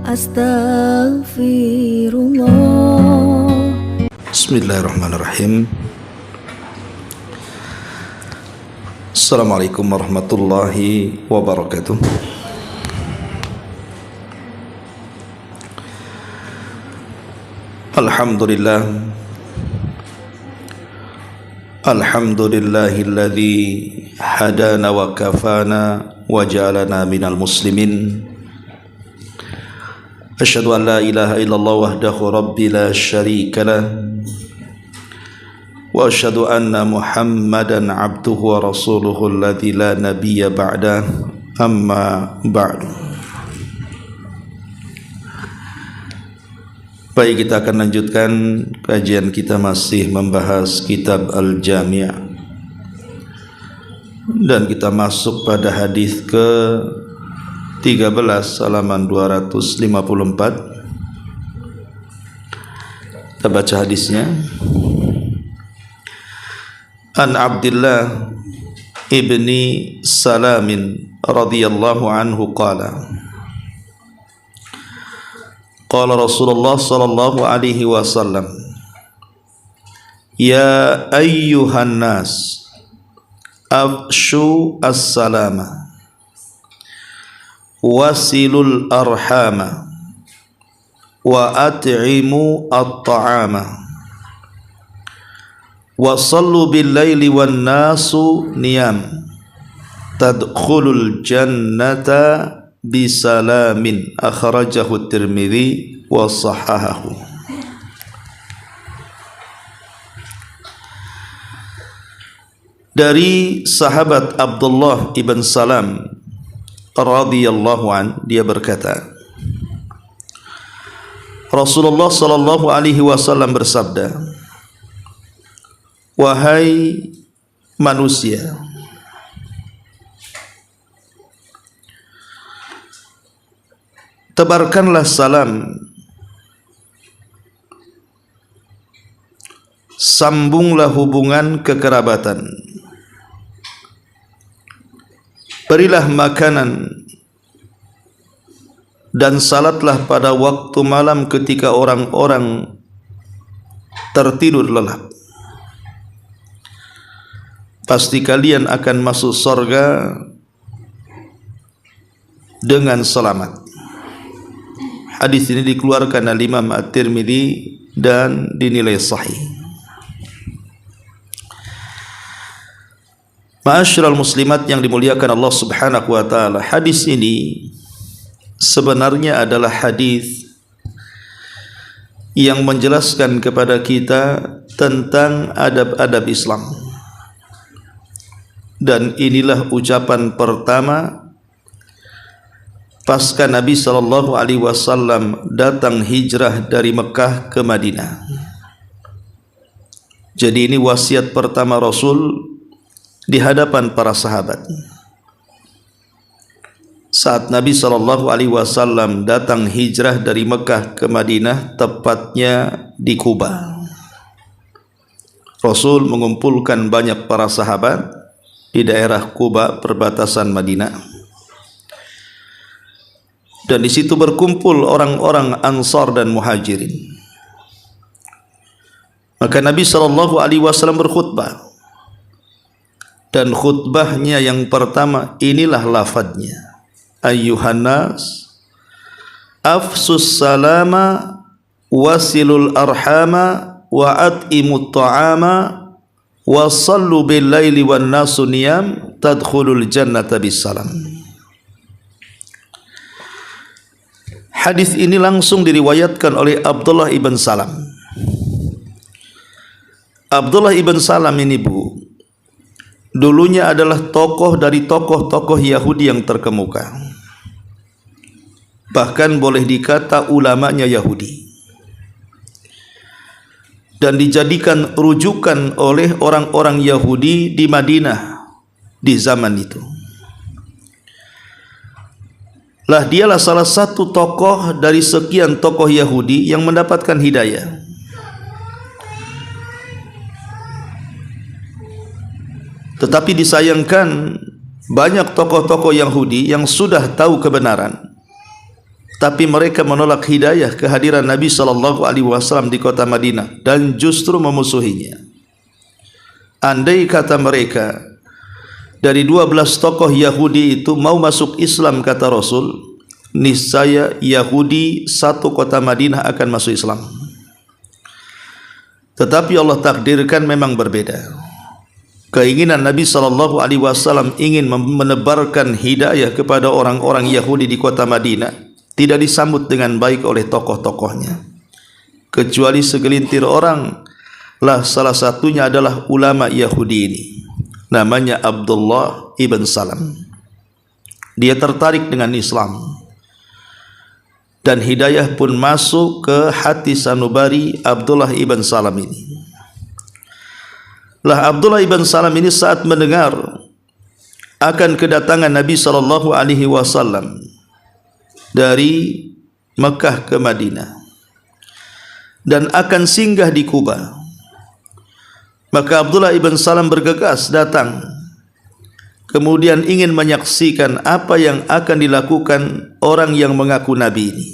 Astaghfirullah. Bismillahirrahmanirrahim. Assalamualaikum warahmatullahi wabarakatuh. Alhamdulillah. Alhamdulillahilladzi hadana wa kafana wa ja'alana minal muslimin. Asyhadu an la ilaha illallah wahdahu rabbi la syarika lah. Wa asyhadu anna Muhammadan abduhu wa rasuluhu alladzi la nabiyya ba'dah. Amma ba'du. Baik, kita akan lanjutkan kajian kita, masih membahas kitab Al-Jami', dan kita masuk pada hadis ke 13 halaman 254. Kita baca hadisnya. An Abdullah ibni Salamin radhiyallahu anhu qala qala Rasulullah sallallahu alaihi wasallam, ya ayyuhan nas afshu as-salama wasilul arhama wa at'imu at-ta'ama wa sallu bil laili wan nasu niyam tadkhulul jannata bisalamin. Akhrajahu Tirmidzi wa sahahahu. Dari sahabat Abdullah ibn Salam radhiyallahu an, dia berkata, Rasulullah sallallahu alaihi wasallam bersabda, wahai manusia, tebarkanlah salam, sambunglah hubungan kekerabatan, berilah makanan, dan salatlah pada waktu malam ketika orang-orang tertidur lelap. Pasti kalian akan masuk surga dengan selamat. Hadis ini dikeluarkan oleh Imam At-Tirmidzi dan dinilai sahih. Ma'asyiral muslimat yang dimuliakan Allah Subhanahu wa taala, hadis ini sebenarnya adalah hadis yang menjelaskan kepada kita tentang adab-adab Islam. Dan inilah ucapan pertama pasca Nabi sallallahu alaihi wasallam datang hijrah dari Mekah ke Madinah. Jadi ini wasiat pertama Rasul di hadapan para sahabat. Saat Nabi sallallahu alaihi wasallam datang hijrah dari Mekah ke Madinah, tepatnya di Kuba, Rasul mengumpulkan banyak para sahabat di daerah Kuba, perbatasan Madinah. Dan di situ berkumpul orang-orang Ansar dan Muhajirin. Maka Nabi sallallahu alaihi wasallam berkhutbah. Dan khutbahnya yang pertama inilah lafadznya, ayyuhan nas afsus salama wasilul arhama wa at'imut ta'ama wa sallu bil laili wan nasu niyam tadkhulul jannata bisalam. Hadis ini langsung diriwayatkan oleh Abdullah ibn Salam. Abdullah ibn Salam ini, Bu, dulunya adalah tokoh dari tokoh-tokoh Yahudi yang terkemuka. Bahkan boleh dikata ulamanya Yahudi. Dan dijadikan rujukan oleh orang-orang Yahudi di Madinah di zaman itu. Lah dialah salah satu tokoh dari sekian tokoh Yahudi yang mendapatkan hidayah. Tetapi disayangkan banyak tokoh-tokoh Yahudi yang sudah tahu kebenaran tapi mereka menolak hidayah kehadiran Nabi SAW di kota Madinah dan justru memusuhinya. Andai kata mereka dari 12 tokoh Yahudi itu mau masuk Islam, kata Rasul, niscaya Yahudi satu kota Madinah akan masuk Islam. Tetapi Allah takdirkan memang berbeda. Keinginan Nabi SAW ingin menebarkan hidayah kepada orang-orang Yahudi di kota Madinah tidak disambut dengan baik oleh tokoh-tokohnya, kecuali segelintir orang lah. Salah satunya adalah ulama Yahudi ini, namanya Abdullah ibn Salam. Dia tertarik dengan Islam dan hidayah pun masuk ke hati sanubari Abdullah ibn Salam ini. Lah Abdullah ibn Salam ini saat mendengar akan kedatangan Nabi SAW dari Mekah ke Madinah dan akan singgah di Kuba, maka Abdullah ibn Salam bergegas datang, kemudian ingin menyaksikan apa yang akan dilakukan orang yang mengaku Nabi ini.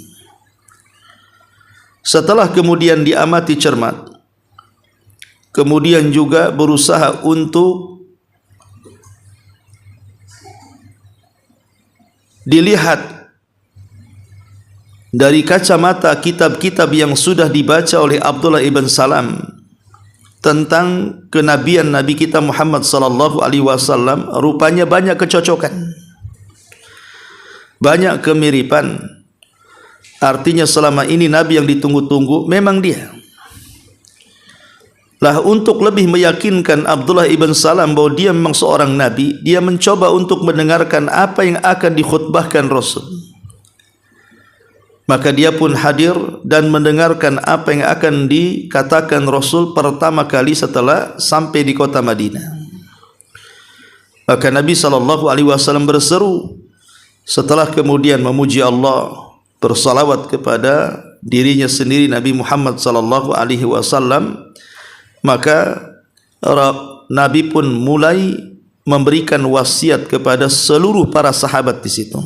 Setelah kemudian diamati cermat, kemudian juga berusaha untuk dilihat dari kacamata kitab-kitab yang sudah dibaca oleh Abdullah ibn Salam tentang kenabian Nabi kita Muhammad SAW, rupanya banyak kecocokan, banyak kemiripan. Artinya selama ini Nabi yang ditunggu-tunggu memang dia. Lah untuk lebih meyakinkan Abdullah ibn Salam bahwa dia memang seorang Nabi, dia mencoba untuk mendengarkan apa yang akan dikhutbahkan Rasul. Maka dia pun hadir dan mendengarkan apa yang akan dikatakan Rasul pertama kali setelah sampai di kota Madinah. Maka Nabi SAW berseru, setelah kemudian memuji Allah, bersalawat kepada dirinya sendiri Nabi Muhammad SAW, maka Nabi pun mulai memberikan wasiat kepada seluruh para sahabat di situ.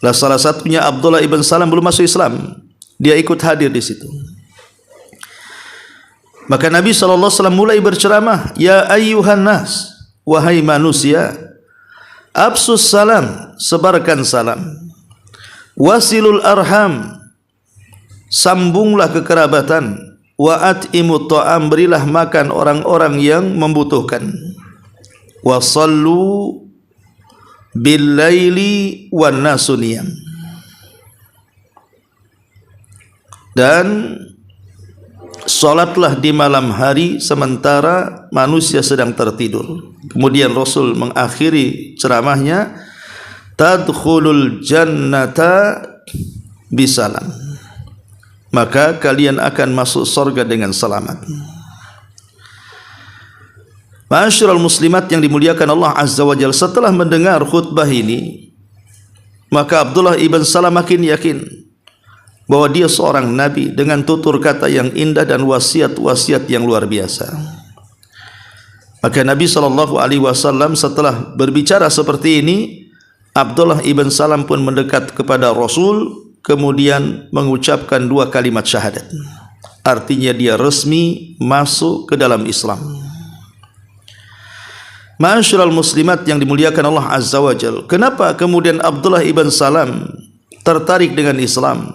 Lah salah satunya Abdullah ibn Salam belum masuk Islam, dia ikut hadir di situ. Maka Nabi SAW mulai berceramah, ya ayyuhan nas, wahai manusia, absus salam, sebarkan salam, wasilul arham, sambunglah kekerabatan, wa at'imut ta'am, berilah makan orang-orang yang membutuhkan, wa sallu bil laili wan nasu niyam, dan salatlah di malam hari sementara manusia sedang tertidur. Kemudian Rasul mengakhiri ceramahnya, tadkhulul jannata bisalam, maka kalian akan masuk surga dengan selamat. Ma'asyiral muslimat yang dimuliakan Allah Azza wa Jalla, setelah mendengar khutbah ini, maka Abdullah ibn Salam makin yakin bahwa dia seorang Nabi dengan tutur kata yang indah dan wasiat-wasiat yang luar biasa. Maka Nabi SAW setelah berbicara seperti ini, Abdullah ibn Salam pun mendekat kepada Rasul, kemudian mengucapkan 2 kalimat syahadat. Artinya dia resmi masuk ke dalam Islam. Ma'asyiral muslimat yang dimuliakan Allah Azza wa Jalla, kenapa kemudian Abdullah ibn Salam tertarik dengan Islam?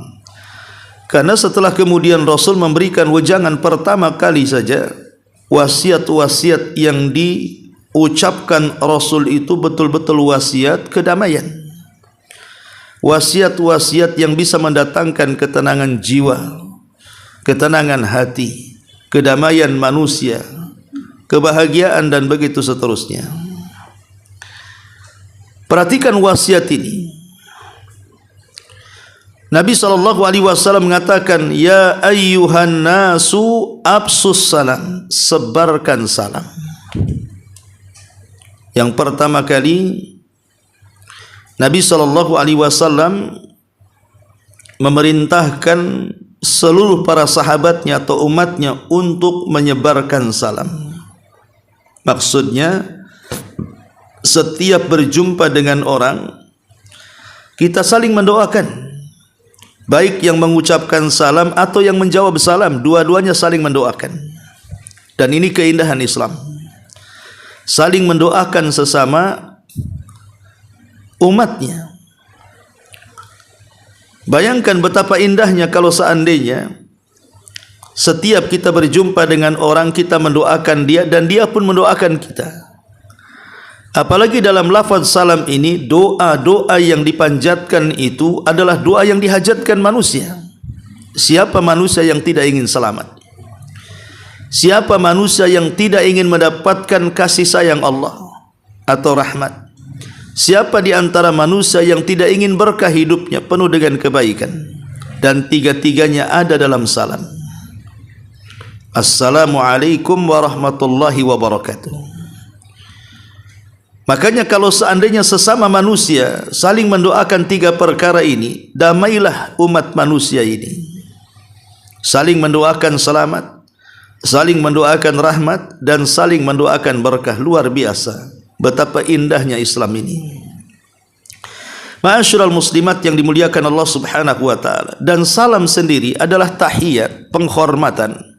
Karena setelah kemudian Rasul memberikan wejangan pertama kali saja, wasiat-wasiat yang diucapkan Rasul itu betul-betul wasiat kedamaian, wasiat-wasiat yang bisa mendatangkan ketenangan jiwa, ketenangan hati, kedamaian manusia, kebahagiaan, dan begitu seterusnya. Perhatikan wasiat ini. Nabi SAW mengatakan, ya ayyuhan nasu absus salam, sebarkan salam. Yang pertama kali Nabi SAW memerintahkan seluruh para sahabatnya atau umatnya untuk menyebarkan salam. Maksudnya, setiap berjumpa dengan orang kita saling mendoakan, baik yang mengucapkan salam atau yang menjawab salam, dua-duanya saling mendoakan. Dan ini keindahan Islam, saling mendoakan sesama umatnya. Bayangkan betapa indahnya kalau seandainya setiap kita berjumpa dengan orang, kita mendoakan dia dan dia pun mendoakan kita. Apalagi dalam lafaz salam ini, doa-doa yang dipanjatkan itu adalah doa yang dihajatkan manusia. Siapa manusia yang tidak ingin selamat? Siapa manusia yang tidak ingin mendapatkan kasih sayang Allah atau rahmat? Siapa di antara manusia yang tidak ingin berkah hidupnya penuh dengan kebaikan? Dan tiga-tiganya ada dalam salam. Assalamualaikum warahmatullahi wabarakatuh. Makanya kalau seandainya sesama manusia saling mendoakan tiga perkara ini, damailah umat manusia ini. Saling mendoakan selamat, saling mendoakan rahmat, dan saling mendoakan berkah. Luar biasa betapa indahnya Islam ini. Ma'asyiral muslimat yang dimuliakan Allah Subhanahu wa taala. Dan salam sendiri adalah tahiyat, penghormatan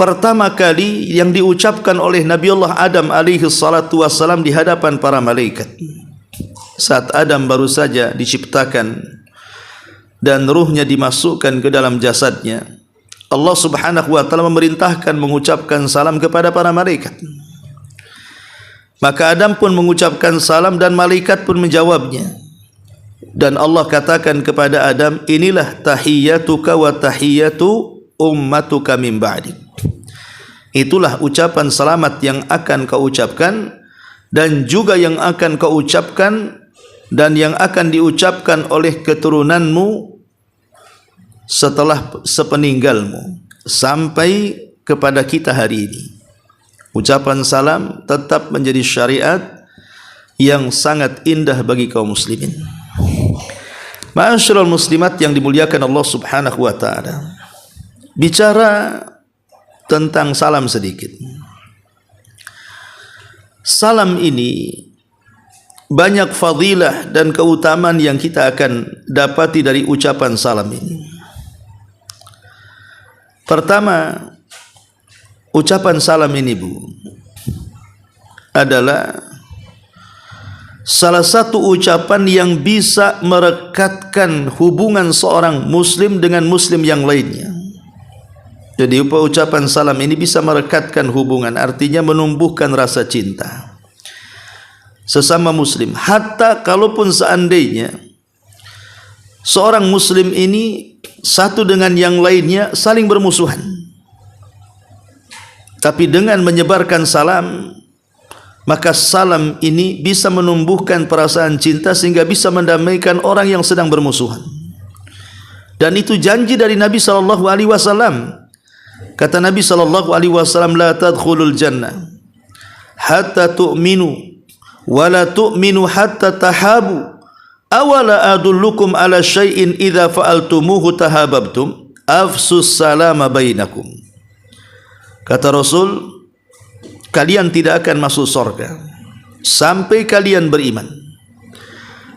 pertama kali yang diucapkan oleh Nabiullah Adam alaihi salatu wassalam di hadapan para malaikat. Saat Adam baru saja diciptakan dan ruhnya dimasukkan ke dalam jasadnya, Allah Subhanahu wa taala memerintahkan mengucapkan salam kepada para malaikat. Maka Adam pun mengucapkan salam dan malaikat pun menjawabnya. Dan Allah katakan kepada Adam, inilah tahiyyatuka wa tahiyyatu ummatuka min ba'dik. Itulah ucapan selamat yang akan kau ucapkan dan juga yang akan kau ucapkan dan yang akan diucapkan oleh keturunanmu setelah sepeninggalmu sampai kepada kita hari ini. Ucapan salam tetap menjadi syariat yang sangat indah bagi kaum muslimin. Ma'asyiral muslimat yang dimuliakan Allah Subhanahu wa taala. Bicara tentang salam sedikit. Salam ini banyak fadilah dan keutamaan yang kita akan dapati dari ucapan salam ini. Pertama, ucapan salam ini, Bu, adalah salah satu ucapan yang bisa merekatkan hubungan seorang muslim dengan muslim yang lainnya. Jadi ucapan salam ini bisa merekatkan hubungan, artinya menumbuhkan rasa cinta sesama muslim. Hatta kalaupun seandainya seorang muslim ini satu dengan yang lainnya saling bermusuhan, tapi dengan menyebarkan salam, maka salam ini bisa menumbuhkan perasaan cinta sehingga bisa mendamaikan orang yang sedang bermusuhan. Dan itu janji dari Nabi SAW. Kata Nabi SAW, la tadkhulul jannah hatta tu'minu wa la tu'minu hatta tahabu awala adullukum ala syai'in idza fa'altumuhu tahabbtum afsus salama bainakum. Kata Rasul, kalian tidak akan masuk surga sampai kalian beriman.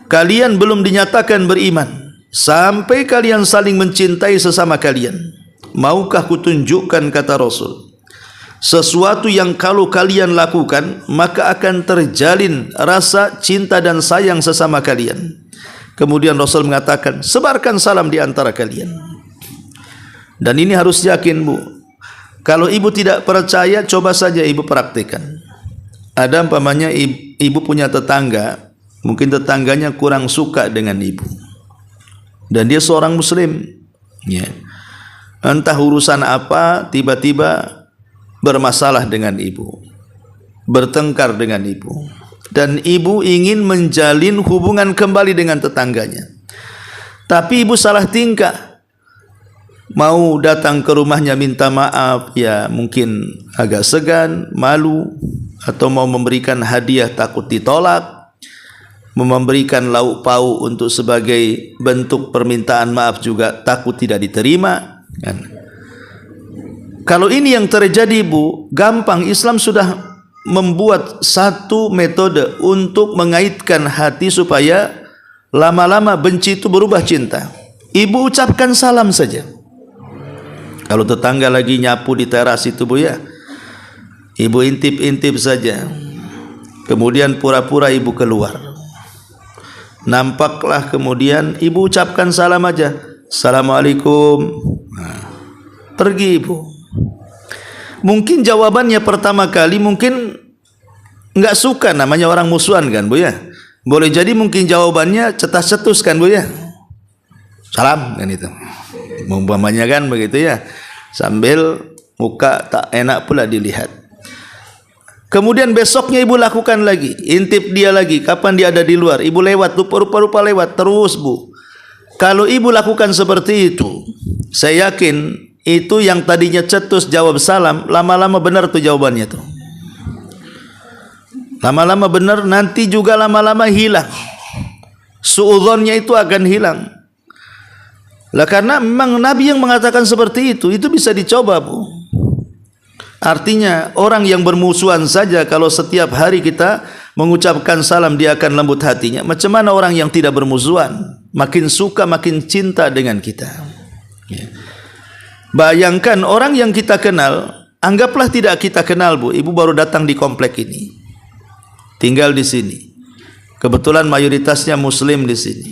Kalian belum dinyatakan beriman sampai kalian saling mencintai sesama kalian. Maukah kutunjukkan, kata Rasul, sesuatu yang kalau kalian lakukan maka akan terjalin rasa cinta dan sayang sesama kalian. Kemudian Rasul mengatakan, sebarkan salam di antara kalian. Dan ini harus yakin, Bu. Kalau ibu tidak percaya, coba saja ibu praktikkan. Ada umpamanya ibu punya tetangga, mungkin tetangganya kurang suka dengan ibu, dan dia seorang muslim, ya. Entah urusan apa, tiba-tiba bermasalah dengan ibu, bertengkar dengan ibu, dan ibu ingin menjalin hubungan kembali dengan tetangganya, tapi ibu salah tingkah, mau datang ke rumahnya minta maaf, ya mungkin agak segan, malu, atau mau memberikan hadiah takut ditolak, memberikan lauk pauk untuk sebagai bentuk permintaan maaf juga takut tidak diterima. Kan? Kalau ini yang terjadi, Bu, gampang. Islam sudah membuat satu metode untuk mengaitkan hati supaya lama-lama benci itu berubah cinta. Ibu ucapkan salam saja. Kalau tetangga lagi nyapu di teras itu Bu ya, ibu intip-intip saja. Kemudian pura-pura ibu keluar. Nampaklah kemudian ibu ucapkan salam aja. Assalamualaikum. Nah, pergi ibu. Mungkin jawabannya pertama kali mungkin enggak suka, namanya orang musuhan kan Bu ya. Boleh jadi mungkin jawabannya cetas-cetus kan Bu ya. Salam kan itu. Umpamanya kan begitu ya. Sambil muka tak enak pula dilihat. Kemudian besoknya ibu lakukan lagi, intip dia lagi, kapan dia ada di luar. Ibu lewat, rupa-rupa lewat terus Bu. Kalau ibu lakukan seperti itu, saya yakin itu yang tadinya cetus jawab salam, lama-lama benar tuh jawabannya tuh. Lama-lama benar, nanti juga lama-lama hilang. Suudzonnya itu akan hilang. Lah karena memang Nabi yang mengatakan seperti itu bisa dicoba Bu. Artinya orang yang bermusuhan saja kalau setiap hari kita mengucapkan salam dia akan lembut hatinya. Macam mana orang yang tidak bermusuhan? Makin suka, makin cinta dengan kita. Ya. Bayangkan orang yang kita kenal, anggaplah tidak kita kenal Bu. Ibu baru datang di komplek ini, tinggal di sini. Kebetulan mayoritasnya Muslim di sini.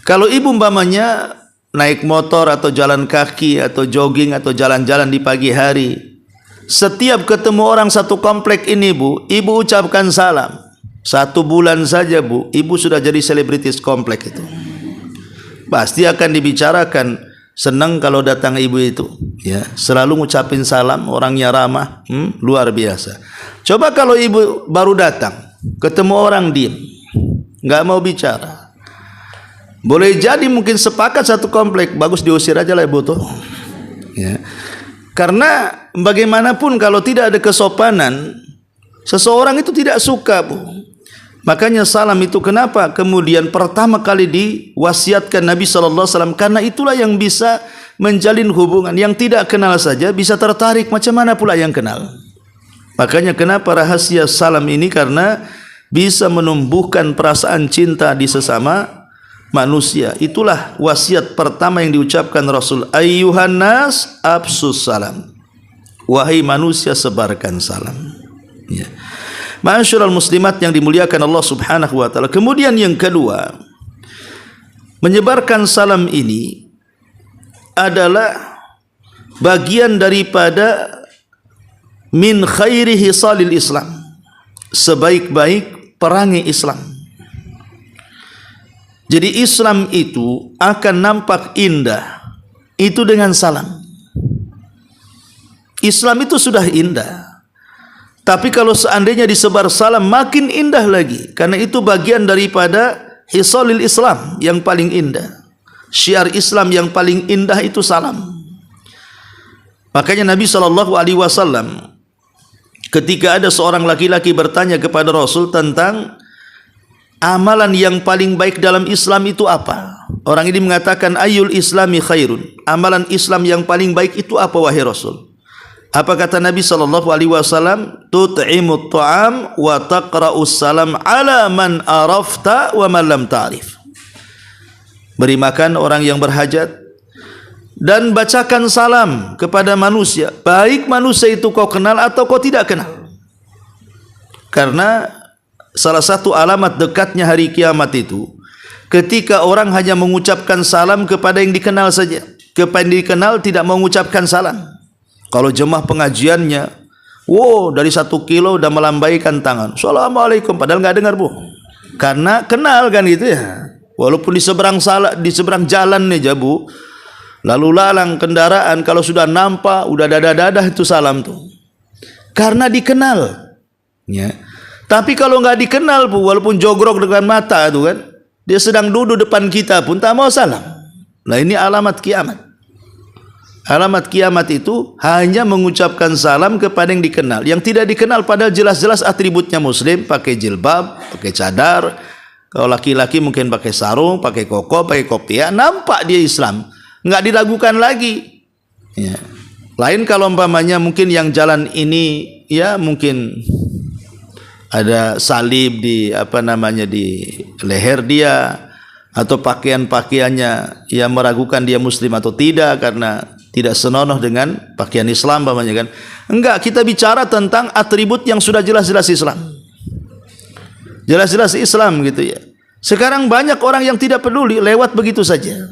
Kalau ibu umpamanya naik motor atau jalan kaki atau jogging atau jalan-jalan di pagi hari, setiap ketemu orang satu komplek ini Bu, ibu ucapkan salam. 1 bulan saja Bu, ibu sudah jadi selebritis komplek itu. Pasti akan dibicarakan. Senang kalau datang ibu itu, ya, selalu ngucapin salam, orangnya ramah, luar biasa. Coba kalau ibu baru datang, ketemu orang diam, nggak mau bicara. Boleh jadi mungkin sepakat satu komplek, bagus diusir aja lah ibu tuh. Ya. Karena bagaimanapun kalau tidak ada kesopanan, seseorang itu tidak suka Bu. Makanya salam itu kenapa kemudian pertama kali diwasiatkan Nabi SAW, karena itulah yang bisa menjalin hubungan. Yang tidak kenal saja bisa tertarik, macam mana pula yang kenal. Makanya kenapa rahasia salam ini, karena bisa menumbuhkan perasaan cinta di sesama manusia. Itulah wasiat pertama yang diucapkan Rasul, ayyuhan nas absus salam, wahai manusia sebarkan salam. Ya. Ma'asyiral muslimat yang dimuliakan Allah Subhanahu wa taala. Kemudian yang kedua, menyebarkan salam ini adalah bagian daripada min khairi hisalil Islam, sebaik-baik perangi Islam. Jadi Islam itu akan nampak indah itu dengan salam. Islam itu sudah indah, tapi kalau seandainya disebar salam makin indah lagi, karena itu bagian daripada hisalil Islam yang paling indah. Syiar Islam yang paling indah itu salam. Makanya Nabi SAW ketika ada seorang laki-laki bertanya kepada Rasul tentang amalan yang paling baik dalam Islam itu apa? Orang ini mengatakan ayyul islami khairun. Amalan Islam yang paling baik itu apa wahai Rasul? Apa kata Nabi SAW? Tut'imut ta'am wa taqra'us salam ala man arafta wa man lam ta'rif. Beri makan orang yang berhajat dan bacakan salam kepada manusia, baik manusia itu kau kenal atau kau tidak kenal. Karena salah satu alamat dekatnya hari kiamat itu ketika orang hanya mengucapkan salam kepada yang dikenal saja, kepada yang dikenal tidak mengucapkan salam. Kalau jemaah pengajiannya, wow, dari 1 kilo udah melambaikan tangan, Assalamualaikum, padahal nggak dengar Bu, karena kenal kan gitu ya. Walaupun di seberang jalan nih Bu, lalu lalang kendaraan, kalau sudah nampak udah dadah-dadah itu salam tuh, karena dikenal. Ya. Tapi kalau nggak dikenal Bu, walaupun jogrok dengan mata tuh kan, dia sedang duduk depan kita pun tak mau salam. Nah ini alamat kiamat. Alamat kiamat itu hanya mengucapkan salam kepada yang dikenal. Yang tidak dikenal padahal jelas-jelas atributnya muslim, pakai jilbab, pakai cadar. Kalau laki-laki mungkin pakai sarung, pakai koko, pakai kopiah, nampak dia Islam, nggak diragukan lagi. Ya. Lain kalau umpamanya mungkin yang jalan ini ya mungkin ada salib di di leher dia, atau pakaian-pakaiannya yang meragukan dia muslim atau tidak karena tidak senonoh dengan pakaian Islam umpamanya kan. Enggak, kita bicara tentang atribut yang sudah jelas-jelas Islam. Jelas-jelas Islam gitu ya. Sekarang banyak orang yang tidak peduli, lewat begitu saja.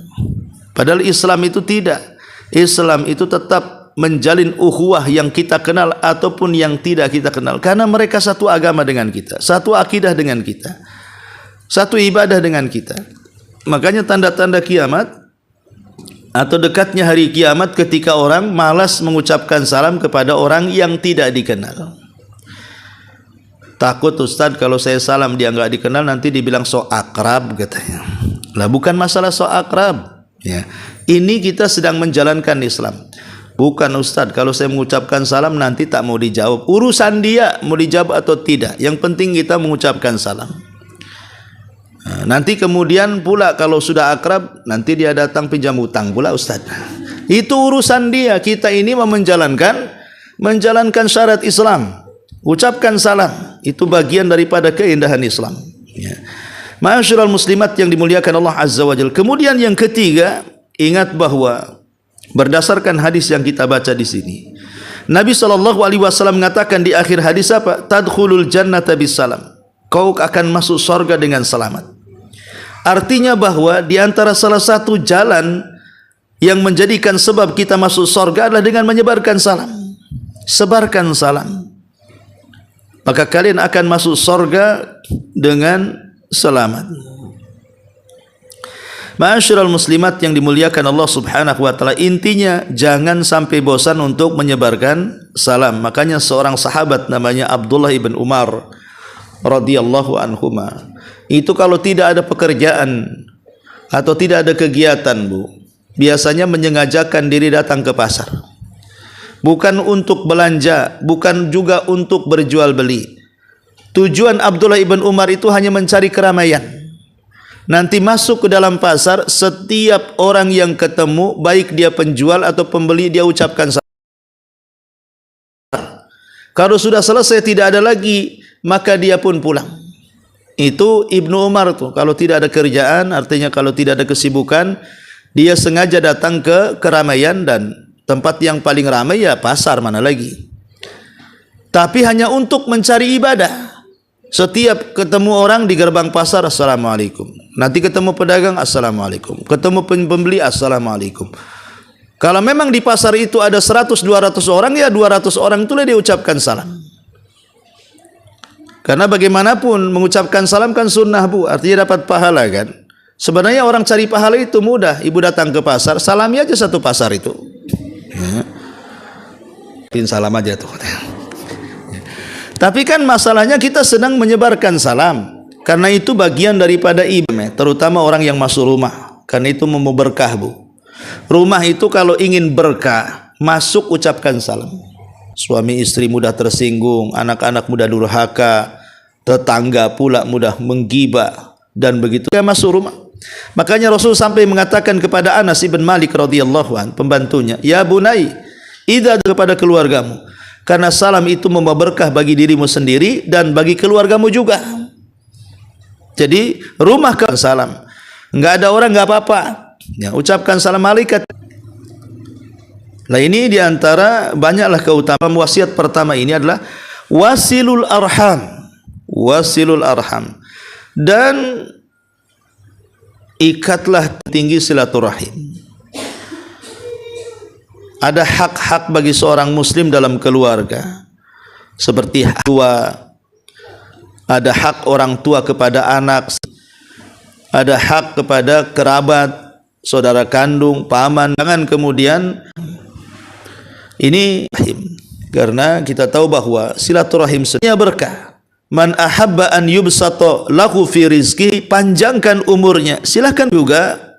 Padahal Islam itu tidak. Islam itu tetap menjalin ukhuwah yang kita kenal ataupun yang tidak kita kenal, karena mereka satu agama dengan kita, satu akidah dengan kita, satu ibadah dengan kita. Makanya tanda-tanda kiamat atau dekatnya hari kiamat ketika orang malas mengucapkan salam kepada orang yang tidak dikenal. Takut Ustaz kalau saya salam dia nggak dikenal nanti dibilang so akrab katanya. Lah bukan masalah so akrab ya. Ini kita sedang menjalankan Islam. Bukan Ustaz, kalau saya mengucapkan salam nanti tak mau dijawab. Urusan dia mau dijawab atau tidak. Yang penting kita mengucapkan salam. Nanti kemudian pula kalau sudah akrab, nanti dia datang pinjam hutang pula Ustaz. Itu urusan dia. Kita ini mau menjalankan syarat Islam. Ucapkan salam. Itu bagian daripada keindahan Islam. Ya. Ma'asyiral muslimat yang dimuliakan Allah Azza wa Jalla. Kemudian yang ketiga, ingat bahwa berdasarkan hadis yang kita baca di sini, Nabi SAW mengatakan di akhir hadis apa? Tadkhulul jannata bisalam. Kau akan masuk surga dengan selamat. Artinya bahwa di antara salah satu jalan yang menjadikan sebab kita masuk surga adalah dengan menyebarkan salam. Sebarkan salam. Maka kalian akan masuk surga dengan selamat. Ma'asyiral muslimat yang dimuliakan Allah Subhanahu wa taala, intinya jangan sampai bosan untuk menyebarkan salam. Makanya seorang sahabat namanya Abdullah ibn Umar radhiyallahu anhuma, itu kalau tidak ada pekerjaan atau tidak ada kegiatan, Bu, biasanya menyengajakan diri datang ke pasar. Bukan untuk belanja, bukan juga untuk berjual beli. Tujuan Abdullah ibn Umar itu hanya mencari keramaian. Nanti masuk ke dalam pasar, setiap orang yang ketemu, baik dia penjual atau pembeli, dia ucapkan salam. Kalau sudah selesai tidak ada lagi, maka dia pun pulang. Itu Ibnu Umar tuh, kalau tidak ada kerjaan, artinya kalau tidak ada kesibukan, dia sengaja datang ke keramaian, dan tempat yang paling ramai ya pasar, mana lagi. Tapi hanya untuk mencari ibadah. Setiap ketemu orang di gerbang pasar, assalamualaikum. Nanti ketemu pedagang, assalamualaikum. Ketemu pembeli, assalamualaikum. Kalau memang di pasar itu ada 100-200 orang, ya 200 orang itulah dia ucapkan salam. Karena bagaimanapun mengucapkan salam kan sunnah, Bu, artinya dapat pahala kan. Sebenarnya orang cari pahala itu mudah. Ibu datang ke pasar, salami aja satu pasar itu. Salam aja tuh. Tapi kan masalahnya kita sedang menyebarkan salam. Karena itu bagian daripada ibadah, terutama orang yang masuk rumah. Karena itu mau berkah, Bu. Rumah itu kalau ingin berkah, masuk ucapkan salam. Suami istri mudah tersinggung, anak-anak mudah durhaka, tetangga pula mudah menggibah, dan begitu dia masuk rumah. Makanya Rasul sampai mengatakan kepada Anas ibn Malik radhiyallahu an, pembantunya, ya bunai, idza kepada keluargamu, karena salam itu membawa berkah bagi dirimu sendiri dan bagi keluargamu juga. Jadi rumah ke salam, enggak ada orang enggak apa-apa, ya, ucapkan salam malaikat. Nah ini diantara banyaklah keutamaan. Wasiat pertama ini adalah wasilul arham, wasilul arham, dan ikatlah tinggi silaturahim. Ada hak-hak bagi seorang muslim dalam keluarga, seperti hak tua, ada hak orang tua kepada anak, ada hak kepada kerabat, saudara kandung, paman. Jangan kemudian ini, karena kita tahu bahwa silaturahim sebenarnya berkah. Man ahabba an yubsata lahu fi rizki, panjangkan umurnya. Silahkan juga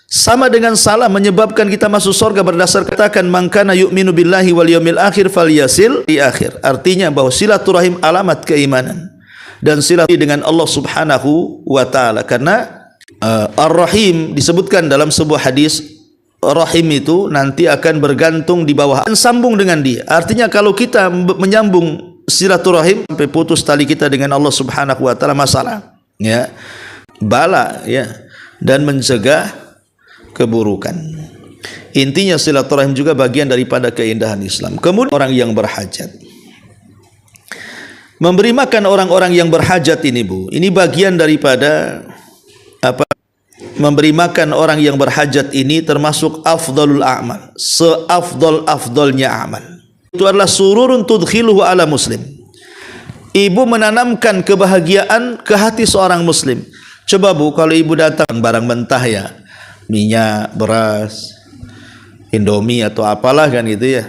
sama dengan salam menyebabkan kita masuk surga berdasar katakan man kana yu'minu billahi wal yawmil akhir falyasil di akhir. Artinya bahwa silaturahim alamat keimanan dan silaturahim dengan Allah Subhanahu wa taala. Karena Ar-Rahim disebutkan dalam sebuah hadis, rahim itu nanti akan bergantung di bawah, sambung dengan dia. Artinya kalau kita menyambung silaturahim sampai putus tali kita dengan Allah Subhanahu wa taala, masalah ya, bala ya, dan mencegah keburukan. Intinya silaturahim juga bagian daripada keindahan Islam. Kemudian orang yang berhajat, memberi makan orang-orang yang berhajat ini, Bu, ini bagian daripada apa? Memberi makan orang yang berhajat ini termasuk afdalul a'mal, seafdal-afdalnya amal. Itu adalah sururun tudkhiluhu ala muslim. Ibu menanamkan kebahagiaan ke hati seorang muslim. Coba Bu, kalau ibu datang barang mentah ya, minyak, beras, Indomie atau apalah kan gitu ya.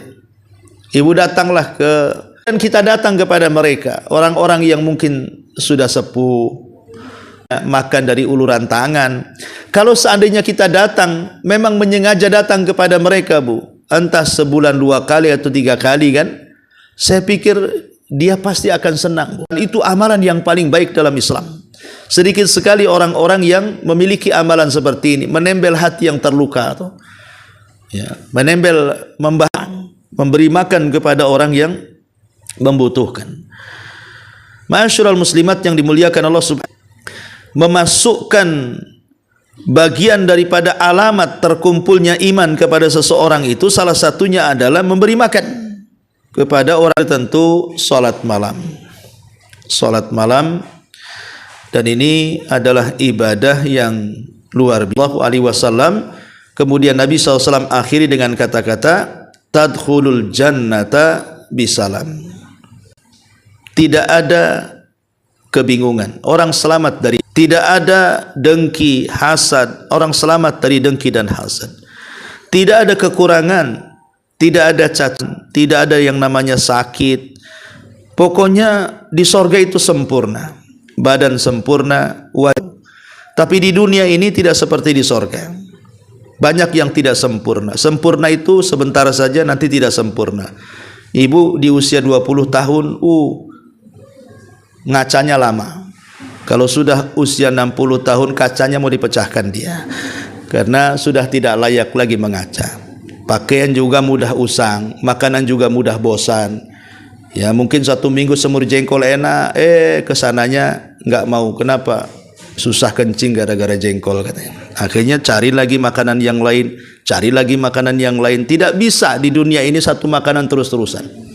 Ibu datanglah dan kita datang kepada mereka, orang-orang yang mungkin sudah sepuh, makan dari uluran tangan. Kalau seandainya kita datang, memang menyengaja datang kepada mereka, Bu, entah sebulan 2 kali atau 3 kali kan, saya pikir dia pasti akan senang, Bu. Itu amalan yang paling baik dalam Islam. Sedikit sekali orang-orang yang memiliki amalan seperti ini, menembel hati yang terluka atau ya, menembel, memberi makan kepada orang yang membutuhkan. Ma'asyiral muslimat yang dimuliakan Allah Subhanahu, memasukkan bagian daripada alamat terkumpulnya iman kepada seseorang itu, salah satunya adalah memberi makan kepada orang tertentu. Salat malam, salat malam, dan ini adalah ibadah yang luar biasa. Alaihi wasallam, kemudian Nabi SAW akhiri dengan kata-kata tadkhulul jannata bisalam. Tidak ada kebingungan, orang selamat dari, tidak ada dengki, hasad, orang selamat dari dengki dan hasad. Tidak ada kekurangan, tidak ada cacat, tidak ada yang namanya sakit. Pokoknya di sorga itu sempurna, badan sempurna, wajah. Tapi di dunia ini tidak seperti di sorga. Banyak yang tidak sempurna. Sempurna itu sebentar saja, nanti tidak sempurna. Ibu di usia 20 tahun, ngacanya lama. Kalau sudah usia 60 tahun, kacanya mau dipecahkan dia, karena sudah tidak layak lagi mengaca. Pakaian juga mudah usang, makanan juga mudah bosan. Ya mungkin 1 minggu semur jengkol enak, kesananya nggak mau. Kenapa? Susah kencing gara-gara jengkol katanya. Akhirnya cari lagi makanan yang lain, cari lagi makanan yang lain. Tidak bisa di dunia ini satu makanan terus-terusan.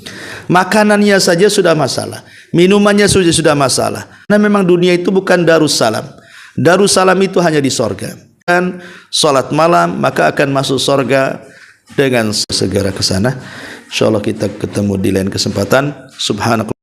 Makanannya saja sudah masalah, minumannya sudah masalah. Karena memang dunia itu bukan darussalam. Darussalam itu hanya di sorga. Dan salat malam maka akan masuk sorga dengan segera ke sana. Insyaallah kita ketemu di lain kesempatan. Subhanallah.